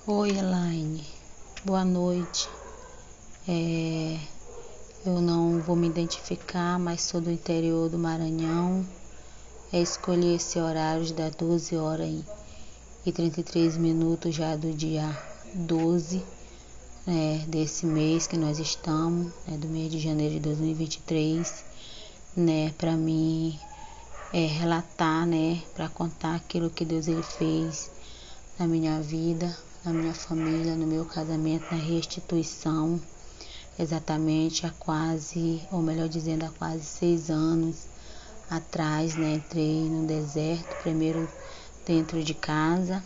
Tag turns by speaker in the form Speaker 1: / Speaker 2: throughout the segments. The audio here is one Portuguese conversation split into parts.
Speaker 1: Oi, Elaine. Boa noite. Eu não vou me identificar, mas sou do interior do Maranhão. Escolhi esse horário das 12 horas e 33 minutos já do dia 12, desse mês que nós estamos, do mês de janeiro de 2023, para mim relatar, para contar aquilo que Deus ele fez na minha vida, na minha família, no meu casamento, na restituição, exatamente há quase 6 anos atrás, entrei no deserto, primeiro dentro de casa,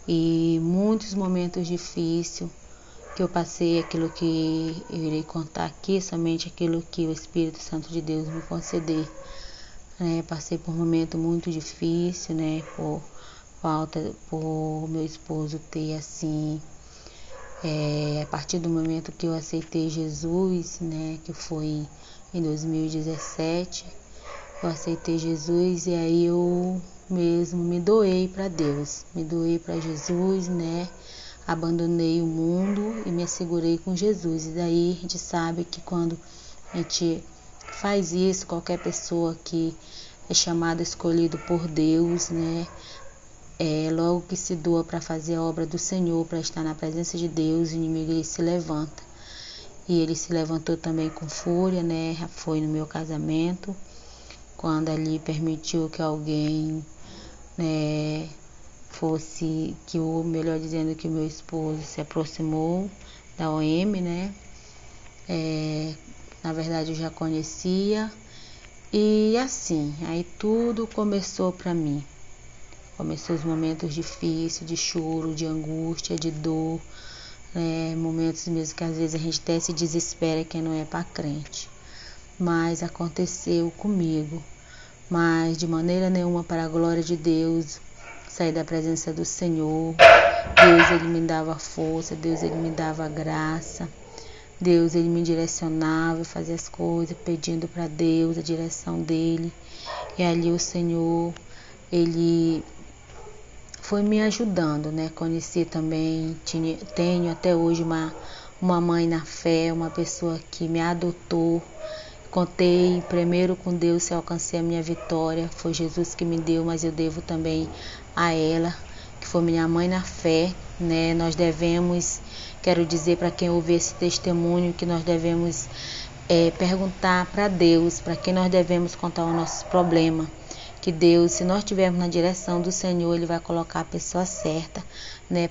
Speaker 1: e muitos momentos difíceis que eu passei, aquilo que eu irei contar aqui, somente aquilo que o Espírito Santo de Deus me conceder. Passei por um momento muito difícil, por meu esposo ter a partir do momento que eu aceitei Jesus, que foi em 2017, eu aceitei Jesus e aí eu mesmo me doei para Deus, me doei para Jesus, abandonei o mundo e me assegurei com Jesus. E daí a gente sabe que quando a gente faz isso, qualquer pessoa que é chamada, escolhido por Deus, logo que se doa para fazer a obra do Senhor, para estar na presença de Deus, o inimigo ele se levanta. E ele se levantou também com fúria, foi no meu casamento, quando ali permitiu que alguém que o meu esposo se aproximou da OM, na verdade eu já conhecia, e assim, aí tudo começou para mim. Começou os momentos difíceis, de choro, de angústia, de dor, momentos mesmo que às vezes a gente até se desespera, que não é para crente. Mas aconteceu comigo, mas de maneira nenhuma para a glória de Deus, sair da presença do Senhor. Deus ele me dava força, Deus ele me dava graça, Deus ele me direcionava, fazia as coisas pedindo para Deus a direção dele. E ali o Senhor ele foi me ajudando, Conheci também, tenho até hoje uma mãe na fé, uma pessoa que me adotou. Contei primeiro com Deus se alcancei a minha vitória, foi Jesus que me deu, mas eu devo também a ela, que foi minha mãe na fé, Nós devemos, quero dizer para quem ouvir esse testemunho, que nós devemos perguntar para Deus, para quem nós devemos contar o nosso problema. Que Deus, se nós estivermos na direção do Senhor, Ele vai colocar a pessoa certa,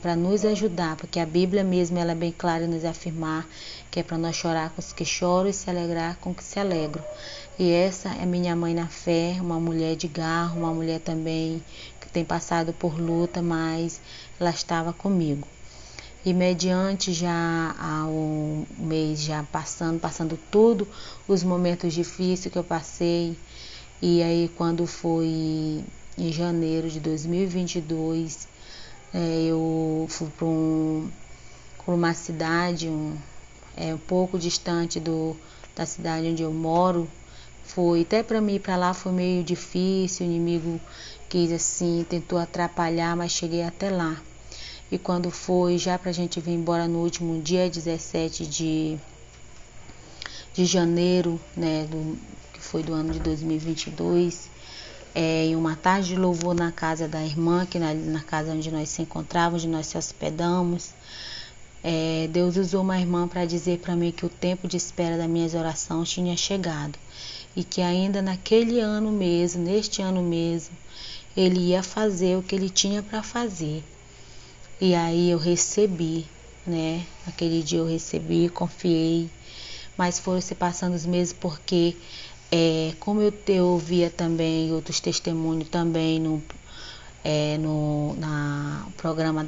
Speaker 1: para nos ajudar, porque a Bíblia mesmo ela é bem clara em nos afirmar que é para nós chorar com os que choram e se alegrar com os que se alegram. E essa é minha mãe na fé, uma mulher de garra, uma mulher também que tem passado por luta, mas ela estava comigo. E mediante já há um mês já passando tudo, os momentos difíceis que eu passei. E aí quando foi em janeiro de 2022, eu fui para uma cidade um pouco distante da cidade onde eu moro. Foi até para mim ir para lá foi meio difícil, o inimigo tentou atrapalhar, mas cheguei até lá. E quando foi já para a gente vir embora no último dia 17 de janeiro, que foi do ano de 2022, em uma tarde de louvor na casa da irmã, que na casa onde nós se encontrávamos, onde nós se hospedamos, Deus usou uma irmã para dizer para mim que o tempo de espera das minhas orações tinha chegado e que ainda naquele ano mesmo, neste ano mesmo, Ele ia fazer o que Ele tinha para fazer. E aí eu recebi, Aquele dia eu recebi, confiei, mas foram se passando os meses porque, como eu ouvia também outros testemunhos também no programa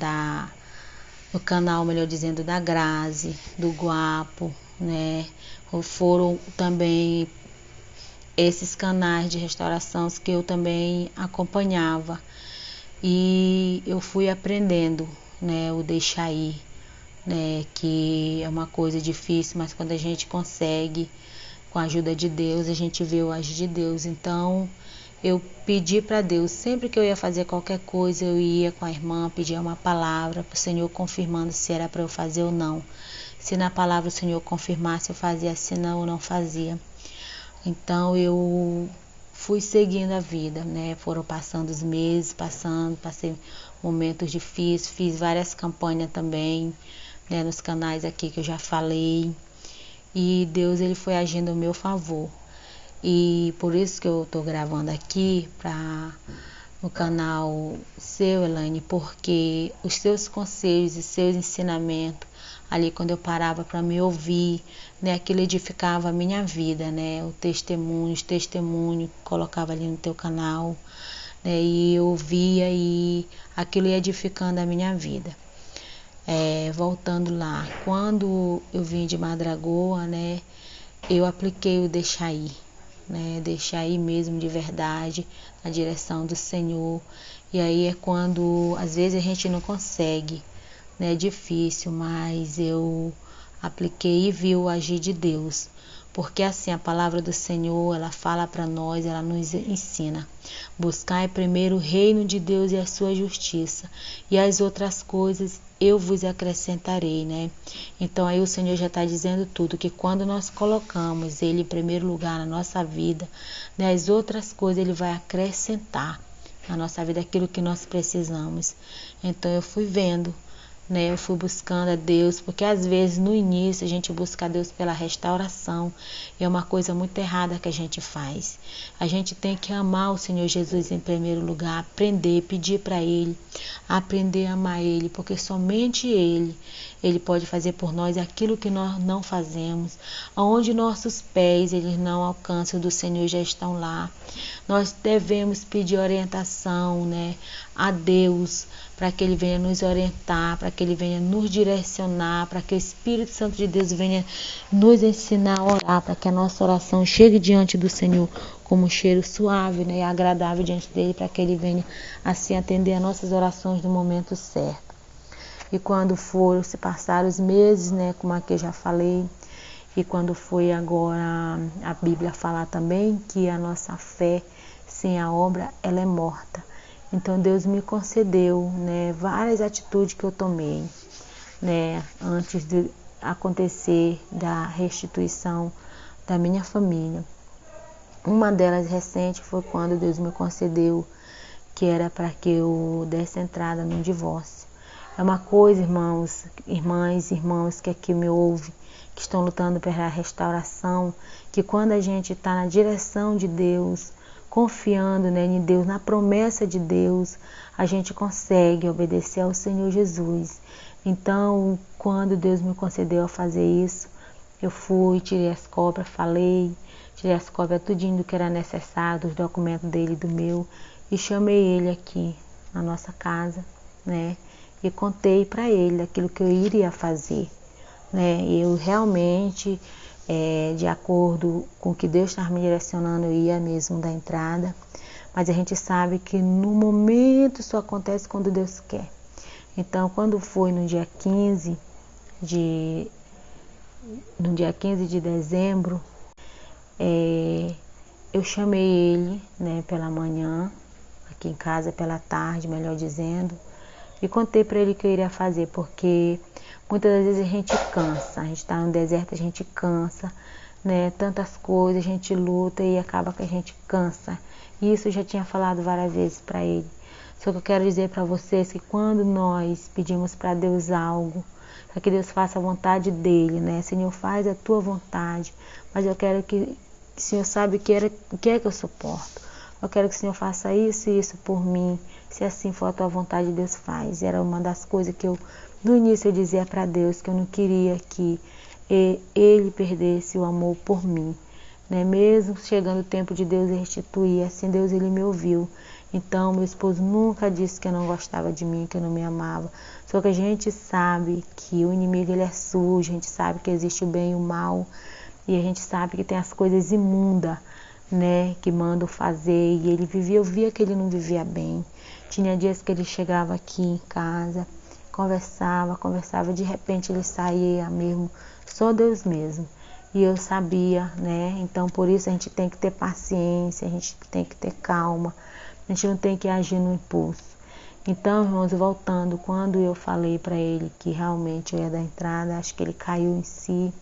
Speaker 1: no canal, melhor dizendo, da Grazi, do Guapo, foram também esses canais de restauração que eu também acompanhava. E eu fui aprendendo, o deixar ir, que é uma coisa difícil, mas quando a gente consegue, com a ajuda de Deus, a gente vê o agir de Deus. Então, eu pedi para Deus, sempre que eu ia fazer qualquer coisa, eu ia com a irmã, pedia uma palavra para o Senhor confirmando se era para eu fazer ou não. Se na palavra o Senhor confirmasse, eu fazia, se não, eu não fazia. Então eu fui seguindo a vida, né? Foram passando os meses, passei momentos difíceis, fiz várias campanhas também, né, nos canais aqui que eu já falei. E Deus, ele foi agindo ao meu favor. E por isso que eu tô gravando aqui no canal seu, Elaine, porque os seus conselhos e seus ensinamentos, ali quando eu parava para me ouvir, né, aquilo edificava a minha vida, né, os testemunho colocava ali no teu canal, né, e eu ouvia e aquilo ia edificando a minha vida. Voltando lá, quando eu vim de Madragoa, né, eu apliquei o deixar ir, né, deixar ir mesmo de verdade, na direção do Senhor. E aí é quando às vezes a gente não consegue, né, é difícil, mas eu apliquei e vi o agir de Deus. Porque assim, a palavra do Senhor, ela fala para nós, ela nos ensina. Buscai primeiro o reino de Deus e a sua justiça, e as outras coisas eu vos acrescentarei, né? Então aí o Senhor já está dizendo tudo, que quando nós colocamos Ele em primeiro lugar na nossa vida, né, as outras coisas Ele vai acrescentar na nossa vida aquilo que nós precisamos. Então eu fui vendo, né, eu fui buscando a Deus, porque às vezes no início a gente busca a Deus pela restauração, e é uma coisa muito errada que a gente faz. A gente tem que amar o Senhor Jesus em primeiro lugar, aprender, pedir para Ele, aprender a amar Ele, porque somente Ele pode fazer por nós aquilo que nós não fazemos. Aonde nossos pés eles não alcançam, do Senhor já estão lá. Nós devemos pedir orientação, né, a Deus, para que Ele venha nos orientar, para que Ele venha nos direcionar, para que o Espírito Santo de Deus venha nos ensinar a orar, para que a nossa oração chegue diante do Senhor como um cheiro suave, né, e agradável diante dele, para que Ele venha assim atender as nossas orações no momento certo. E quando se passaram os meses, né, como aqui eu já falei, e quando foi agora a Bíblia falar também que a nossa fé sem a obra, ela é morta. Então Deus me concedeu, né, várias atitudes que eu tomei, né, antes de acontecer da restituição da minha família. Uma delas recente foi quando Deus me concedeu que era para que eu desse entrada num divórcio. É uma coisa, irmãos que aqui me ouvem, que estão lutando pela restauração, que quando a gente está na direção de Deus, confiando, né, em Deus, na promessa de Deus, a gente consegue obedecer ao Senhor Jesus. Então, quando Deus me concedeu a fazer isso, eu fui, tirei as cópias, tirei as cópias tudinho do que era necessário, dos documentos dele e do meu, e chamei ele aqui na nossa casa, né, e contei para ele aquilo que eu iria fazer, né. Eu realmente, de acordo com o que Deus estava me direcionando, eu ia mesmo dar entrada, mas a gente sabe que no momento só acontece quando Deus quer. Então, quando foi no dia 15 de dezembro, eu chamei ele, né, pela manhã, aqui em casa pela tarde, melhor dizendo, e contei para ele o que eu iria fazer, porque muitas das vezes a gente cansa, a gente está no deserto, a gente cansa, né, tantas coisas, a gente luta e acaba que a gente cansa. E isso eu já tinha falado várias vezes para ele. Só que eu quero dizer para vocês que quando nós pedimos para Deus algo, para que Deus faça a vontade dele, né, Senhor, faz a tua vontade, mas eu quero que o Senhor sabe o que é que eu suporto. Eu quero que o Senhor faça isso e isso por mim. Se assim for a tua vontade, Deus faz. Era uma das coisas que no início eu dizia para Deus, que eu não queria que Ele perdesse o amor por mim, né? Mesmo chegando o tempo de Deus restituir, assim Deus ele me ouviu. Então meu esposo nunca disse que eu não gostava de mim, que eu não me amava. Só que a gente sabe que o inimigo ele é sujo, a gente sabe que existe o bem e o mal, e a gente sabe que tem as coisas imundas, né, que mandam fazer, e eu via que ele não vivia bem. Tinha dias que ele chegava aqui em casa, conversava, de repente ele saía mesmo, só Deus mesmo. e eu sabia, né? Então por isso a gente tem que ter paciência, a gente tem que ter calma, a gente não tem que agir no impulso. Então, irmãos, voltando, quando eu falei para ele que realmente eu ia dar entrada, acho que ele caiu em si,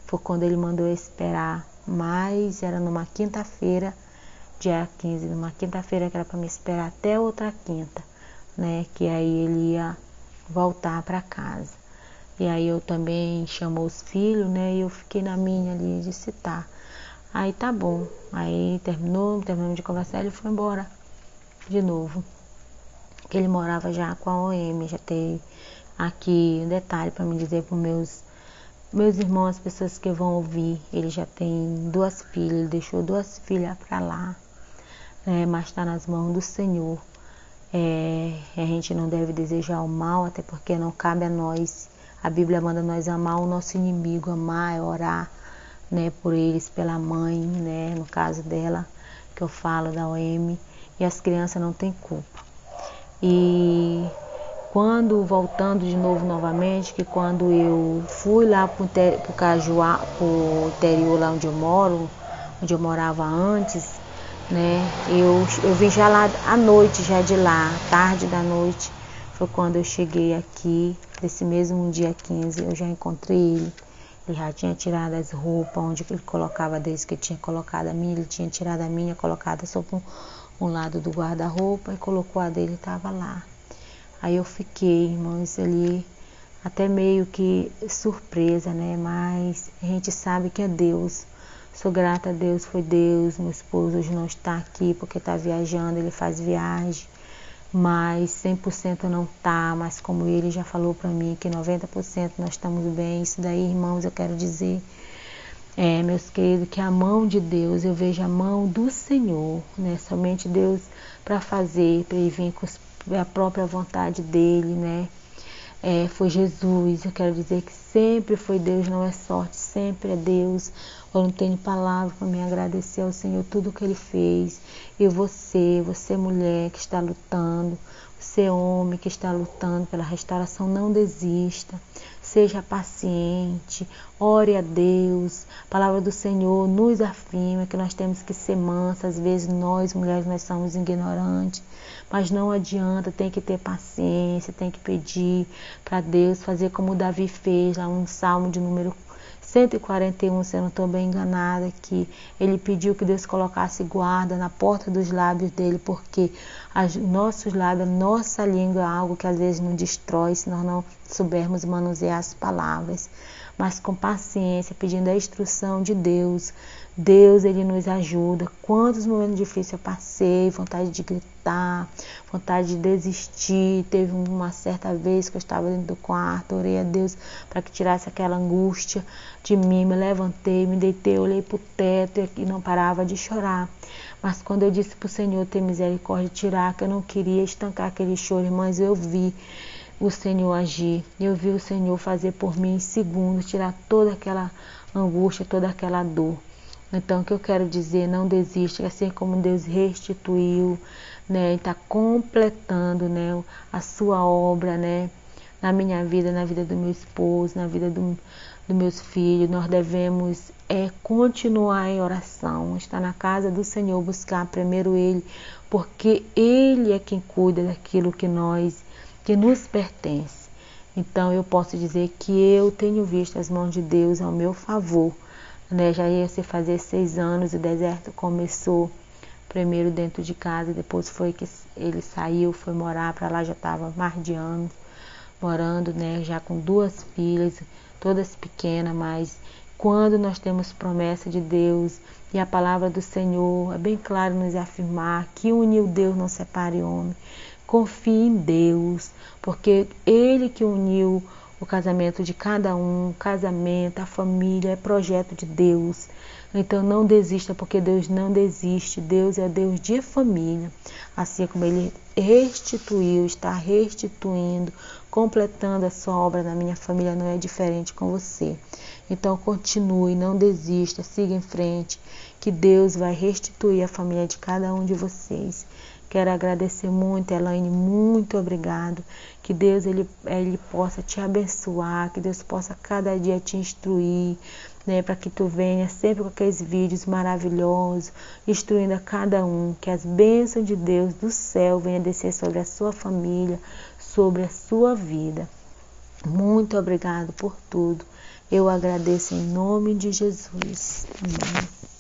Speaker 1: foi quando ele mandou eu esperar, mas era numa quinta-feira, dia 15, numa quinta-feira que era para me esperar até outra quinta, né? Que aí ele ia voltar para casa. E aí eu também chamou os filhos, né? E eu fiquei na minha ali de citar. Aí tá bom. Aí terminamos de conversar, ele foi embora de novo. Que ele morava já com a OM, já tem aqui um detalhe para me dizer para meus irmãos, as pessoas que vão ouvir. Ele já tem 2 filhas, ele deixou 2 filhas para lá, né? Mas está nas mãos do Senhor. A gente não deve desejar o mal, até porque não cabe a nós. A Bíblia manda nós amar o nosso inimigo, amar, orar, né, por eles, pela mãe, né, no caso dela, que eu falo da OM, e as crianças não têm culpa. E quando, voltando de novo novamente, que quando eu fui lá pro Cajuá, pro interior lá onde eu moro, onde eu morava antes, né, eu vim já lá à noite, já de lá, tarde da noite, foi quando eu cheguei aqui, desse mesmo dia 15, eu já encontrei ele. Ele já tinha tirado as roupas, onde ele colocava desde que eu tinha colocado a minha, ele tinha tirado a minha, colocado só por um lado do guarda-roupa e colocou a dele e estava lá. Aí eu fiquei, irmãos, ali até meio que surpresa, né? Mas a gente sabe que é Deus. Sou grata a Deus, foi Deus. Meu esposo hoje não está aqui porque está viajando, ele faz viagem. Mas 100% não tá, mas como ele já falou para mim que 90% nós estamos bem. Isso daí, irmãos, eu quero dizer, meus queridos, que a mão de Deus, eu vejo a mão do Senhor, né? Somente Deus para fazer, para ele vir com a própria vontade dele, né? Foi Jesus, eu quero dizer que sempre foi Deus, não é sorte, sempre é Deus. Eu não tenho palavra para me agradecer ao Senhor tudo que Ele fez. E você mulher que está lutando, você homem que está lutando pela restauração, não desista. Seja paciente, ore a Deus. A palavra do Senhor nos afirma que nós temos que ser mansas. Às vezes nós, mulheres, nós somos ignorantes. Mas não adianta, tem que ter paciência, tem que pedir para Deus fazer como Davi fez, lá no Salmo de número 141, se eu não estou bem enganada, que ele pediu que Deus colocasse guarda na porta dos lábios dele, porque nossos lábios, nossa língua é algo que às vezes nos destrói se nós não soubermos manusear as palavras. Mas com paciência, pedindo a instrução de Deus, Ele nos ajuda. Quantos momentos difíceis eu passei, vontade de gritar, vontade de desistir. Teve uma certa vez que eu estava dentro do quarto, orei a Deus para que tirasse aquela angústia de mim. Me levantei, me deitei, olhei para o teto e não parava de chorar. Mas quando eu disse para o Senhor ter misericórdia, tirar, que eu não queria estancar aquele choro, irmãs, eu vi o Senhor agir, eu vi o Senhor fazer por mim em segundos, tirar toda aquela angústia, toda aquela dor. Então, o que eu quero dizer, não desista, assim como Deus restituiu, né, está completando, né, a sua obra, né, na minha vida, na vida do meu esposo, na vida dos meus filhos. Nós devemos continuar em oração, estar na casa do Senhor, buscar primeiro Ele, porque Ele é quem cuida daquilo que nos pertence. Então eu posso dizer que eu tenho visto as mãos de Deus ao meu favor, né? Já ia se fazer 6 anos, o deserto começou primeiro dentro de casa, depois foi que ele saiu, foi morar para lá, já estava mais de anos morando, né? Já com 2 filhas, todas pequenas, mas quando nós temos promessa de Deus e a palavra do Senhor, é bem claro nos afirmar que uniu Deus não separe homem. Confie em Deus, porque Ele que uniu o casamento de cada um, o casamento, a família, é projeto de Deus. Então não desista, porque Deus não desiste. Deus é Deus de família. Assim como Ele restituiu, está restituindo, completando a sua obra na minha família, não é diferente com você. Então continue, não desista, siga em frente, que Deus vai restituir a família de cada um de vocês. Quero agradecer muito, Elaine, muito obrigado. Que Deus ele possa te abençoar, que Deus possa cada dia te instruir, né, para que tu venha sempre com aqueles vídeos maravilhosos, instruindo a cada um, que as bênçãos de Deus do céu venham descer sobre a sua família, sobre a sua vida. Muito obrigado por tudo. Eu agradeço em nome de Jesus. Amém.